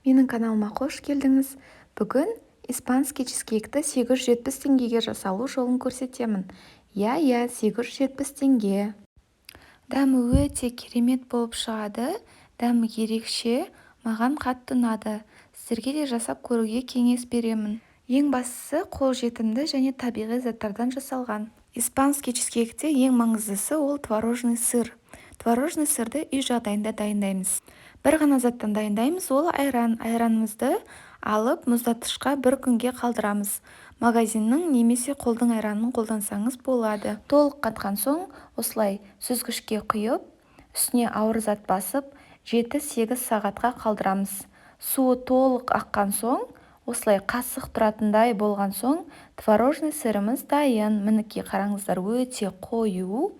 Менің каналыма қош келдіңіз. Бүгін испанский чизкейкті 870 теңгеге жасалу жолын көрсетемін. 870 теңге. Дәмі өте керемет болып шығады. Дәмі ерекше, маған қатты ұнады. Сіздерге де жасап көруге кеңес беремін. Ең бастысы қолжетімді және табиғи заттардан жасалған. Испанский чизкейкте ең маңыздысы ол творожный сыр. Творожный сырды үй жағдайында дайындаймыз. Бір ғана заттан дайындаймыз, ол айран. Айранымызды алып мұздатқышқа бір күнге қалдырамыз. Магазиннің немесе қолдың айранын қолдансаңыз болады. Толық қатқан соң осылай сүзгішке құйып, үстіне ауыр зат басып 7-8 сағатқа қалдырамыз. Суы толық аққан соң, осылай қасық тұратындай болған соң, творожный сырымыз дайын. Мінекей қараңыздар, өте қою.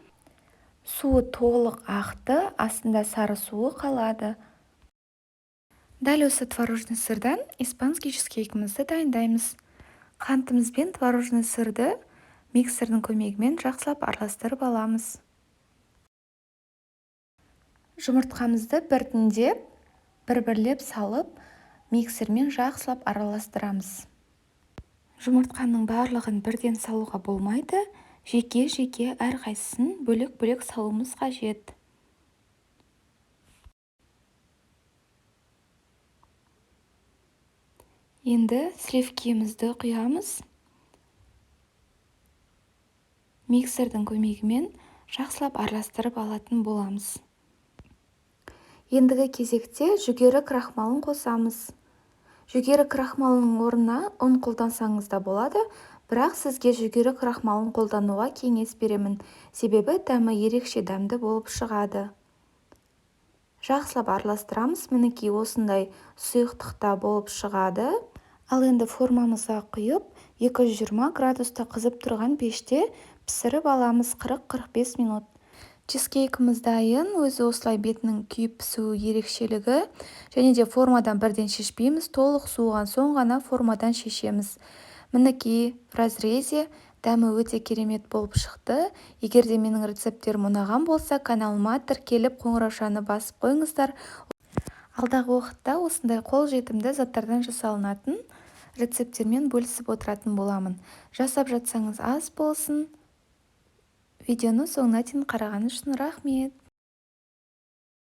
Суы толық ақты, астында сары суы қалады. Дәл осы творожный сырдан испанский чизкейкімізді дайындаймыз. Қантымыз бен творожный сырды миксердің көмегімен жақсылап араластырып аламыз. Жұмыртқамызды біртіндеп, бір-бірлеп салып, миксермен жақсылап араластырамыз. Жұмыртқаның барлығын бірден салуға болмайды, жеке-жеке әрқайсысын бөлек-бөлек салуымыз қажет. Енді сливкемізді құямыз. Миксердің көмегімен жақсылап араластырып алатын боламыз. Ендігі кезекте жүгері крахмалын қосамыз. Жүгері крахмалының орнына ұн қолдансаңыз да болады, бірақ сізге жүгері крахмалын қолдануға кеңес беремін, себебі дәмі ерекше дәмді болып шығады. Жақсылап араластырамыз, мінекей осындай сұйықтықта болып шығады. Ал енді формамызға құйып, 220 градуста қызып тұрған пеште пісіріп аламыз 40-45 минут. Чизкейкіміз дайын, өзі осылай бетінің күйіп пісуі ерекшелігі, және де формадан бірден шешпейміз, толық суыған соң ғана формадан шешеміз. Мінекей в разрезе, дәмі өте керемет болып шықты. Егер де менің рецепттерім ұнаған болса, каналыма тіркеліп қоңыраушаны басып қойыңыздар. Алдағы уақытта осындай қолжетімді заттардан жасалынатын рецепттермен бөлісіп отыратын боламын. Жасап жатсаңыз ас болсын. Видеоны соңына дейін қарағаныңыз үшін рахмет.